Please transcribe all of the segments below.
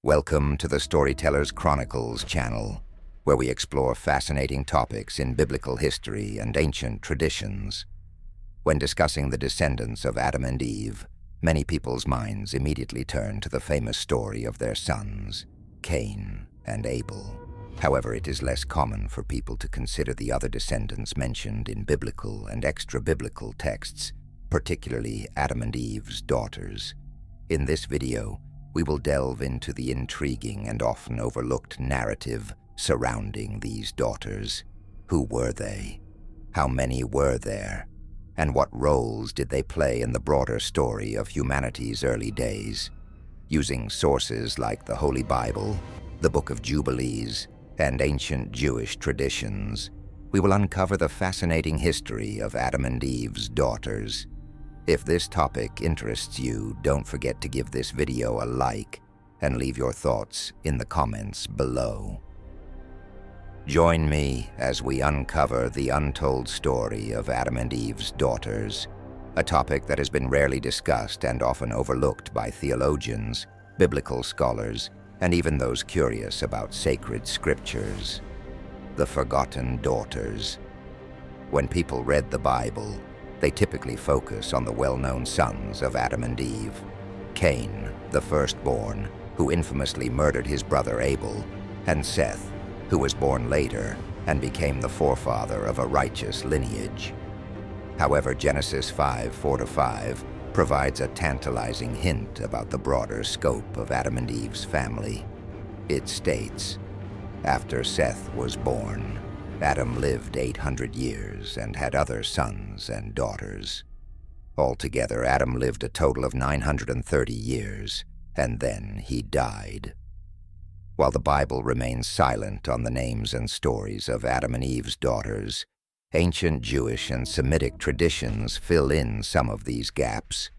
Welcome to the Storyteller's Chronicles channel, where we explore fascinating topics in biblical history and ancient traditions. When discussing the descendants of Adam and Eve, many people's minds immediately turn to the famous story of their sons, Cain and Abel. However, it is less common for people to consider the other descendants mentioned in biblical and extra-biblical texts, particularly Adam and Eve's daughters. In this video, we will delve into the intriguing and often overlooked narrative surrounding these daughters. Who were they? How many were there? And what roles did they play in the broader story of humanity's early days? Using sources like the Holy Bible, the Book of Jubilees, and ancient Jewish traditions, we will uncover the fascinating history of Adam and Eve's daughters. If this topic interests you, don't forget to give this video a like and leave your thoughts in the comments below. Join me as we uncover the untold story of Adam and Eve's daughters, a topic that has been rarely discussed and often overlooked by theologians, biblical scholars, and even those curious about sacred scriptures. The forgotten daughters. When people read the Bible, they typically focus on the well-known sons of Adam and Eve. Cain, the firstborn, who infamously murdered his brother Abel, and Seth, who was born later and became the forefather of a righteous lineage. However, Genesis 5:4-5 provides a tantalizing hint about the broader scope of Adam and Eve's family. It states, "After Seth was born, Adam lived 800 years and had other sons and daughters. Altogether, Adam lived a total of 930 years, and then he died." While the Bible remains silent on the names and stories of Adam and Eve's daughters, ancient Jewish and Semitic traditions fill in some of these gaps,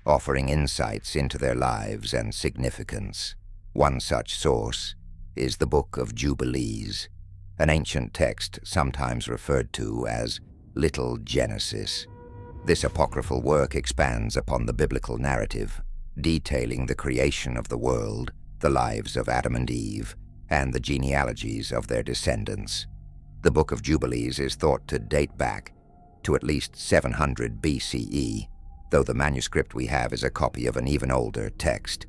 offering insights into their lives and significance. One such source is the Book of Jubilees, an ancient text sometimes referred to as Little Genesis. This apocryphal work expands upon the biblical narrative, detailing the creation of the world, the lives of Adam and Eve, and the genealogies of their descendants. The Book of Jubilees is thought to date back to at least 700 BCE, though the manuscript we have is a copy of an even older text.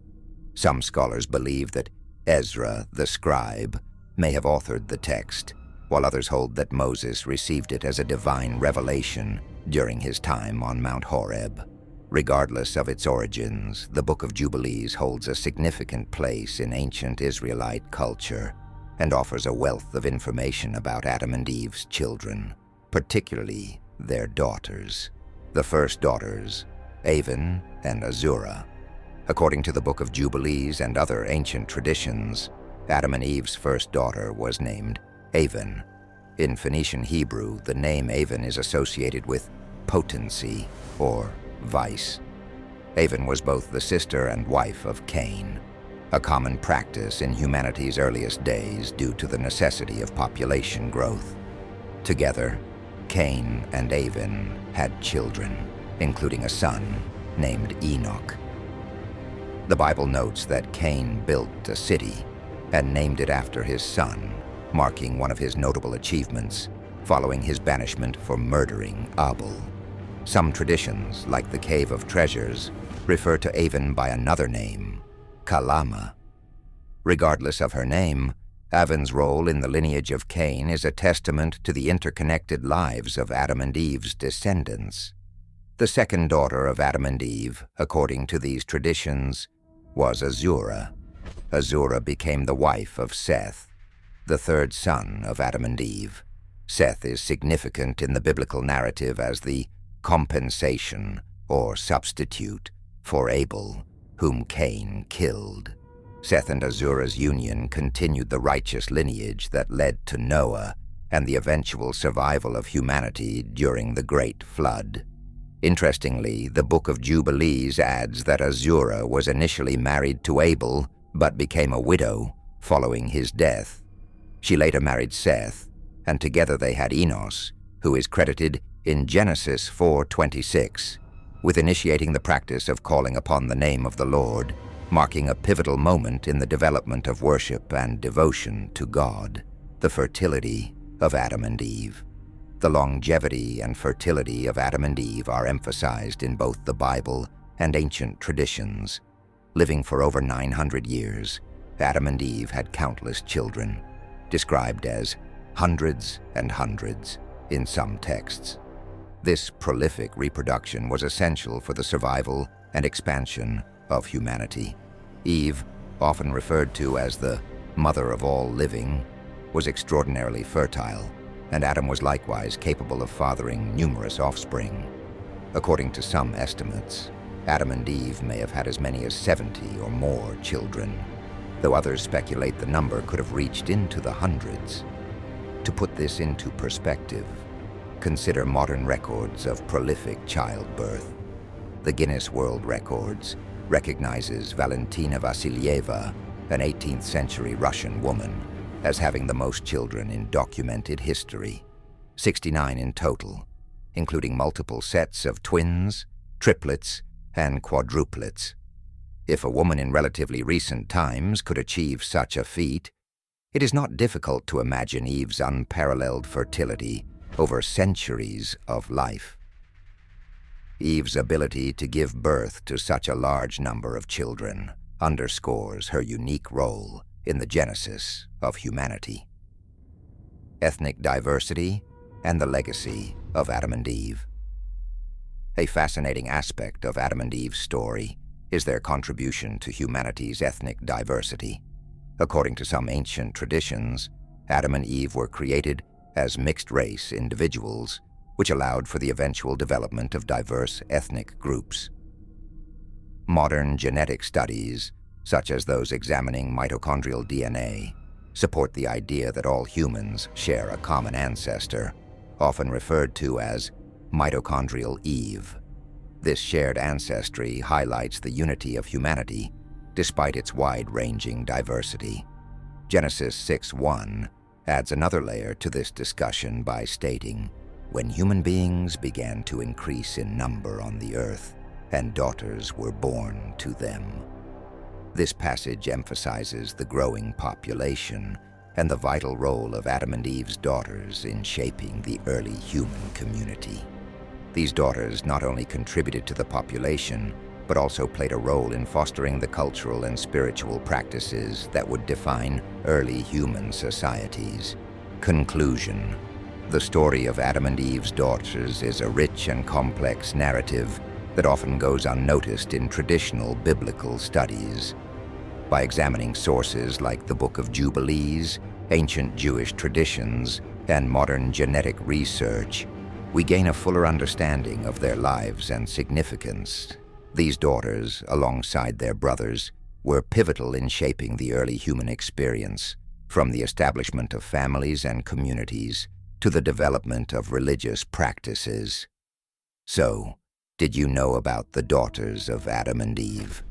Some scholars believe that Ezra, the scribe, may have authored the text, while others hold that Moses received it as a divine revelation during his time on Mount Horeb. Regardless of its origins, the Book of Jubilees holds a significant place in ancient Israelite culture and offers a wealth of information about Adam and Eve's children, particularly their daughters. The first daughters, Aven and Azura. According to the Book of Jubilees and other ancient traditions, Adam and Eve's first daughter was named Aven. In Phoenician Hebrew, the name Aven is associated with potency or vice. Aven was both the sister and wife of Cain, a common practice in humanity's earliest days due to the necessity of population growth. Together, Cain and Aven had children, including a son named Enoch. The Bible notes that Cain built a city and named it after his son, marking one of his notable achievements following his banishment for murdering Abel. Some traditions, like the Cave of Treasures, refer to Aven by another name, Kalama. Regardless of her name, Aven's role in the lineage of Cain is a testament to the interconnected lives of Adam and Eve's descendants. The second daughter of Adam and Eve, according to these traditions, was Azura. Azura became the wife of Seth, the third son of Adam and Eve. Seth is significant in the biblical narrative as the compensation or substitute for Abel, whom Cain killed. Seth and Azura's union continued the righteous lineage that led to Noah and the eventual survival of humanity during the Great Flood. Interestingly, the Book of Jubilees adds that Azura was initially married to Abel but became a widow following his death. She later married Seth, and together they had Enos, who is credited in Genesis 4:26 with initiating the practice of calling upon the name of the Lord marking a pivotal moment in the development of worship and devotion to God, the fertility of Adam and Eve. The longevity and fertility of Adam and Eve are emphasized in both the Bible and ancient traditions. Living for over 900 years, Adam and Eve had countless children, described as hundreds and hundreds in some texts. This prolific reproduction was essential for the survival and expansion of humanity. Eve, often referred to as the mother of all living, was extraordinarily fertile, and Adam was likewise capable of fathering numerous offspring. According to some estimates, Adam and Eve may have had as many as 70 or more children, though others speculate the number could have reached into the hundreds. To put this into perspective, consider modern records of prolific childbirth. The Guinness World Records recognizes Valentina Vasilyeva, an 18th century Russian woman, as having the most children in documented history, 69 in total, including multiple sets of twins, triplets, and quadruplets. If a woman in relatively recent times could achieve such a feat, it is not difficult to imagine Eve's unparalleled fertility over centuries of life. Eve's ability to give birth to such a large number of children underscores her unique role in the genesis of humanity. Ethnic diversity and the legacy of Adam and Eve. A fascinating aspect of Adam and Eve's story is their contribution to humanity's ethnic diversity. According to some ancient traditions, Adam and Eve were created as mixed-race individuals, which allowed for the eventual development of diverse ethnic groups. Modern genetic studies, such as those examining mitochondrial DNA, support the idea that all humans share a common ancestor, often referred to as mitochondrial Eve. This shared ancestry highlights the unity of humanity despite its wide-ranging diversity. Genesis 6:1 adds another layer to this discussion by stating, "When human beings began to increase in number on the earth, and daughters were born to them." This passage emphasizes the growing population and the vital role of Adam and Eve's daughters in shaping the early human community. These daughters not only contributed to the population, but also played a role in fostering the cultural and spiritual practices that would define early human societies. Conclusion. The story of Adam and Eve's daughters is a rich and complex narrative that often goes unnoticed in traditional biblical studies. By examining sources like the Book of Jubilees, ancient Jewish traditions, and modern genetic research, we gain a fuller understanding of their lives and significance. These daughters, alongside their brothers, were pivotal in shaping the early human experience, from the establishment of families and communities to the development of religious practices. So, did you know about the daughters of Adam and Eve?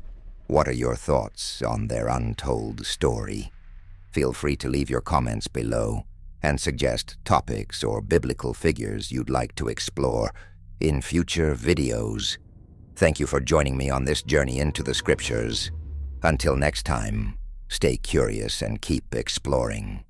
What are your thoughts on their untold story? Feel free to leave your comments below and suggest topics or biblical figures you'd like to explore in future videos. Thank you for joining me on this journey into the scriptures. Until next time, stay curious and keep exploring.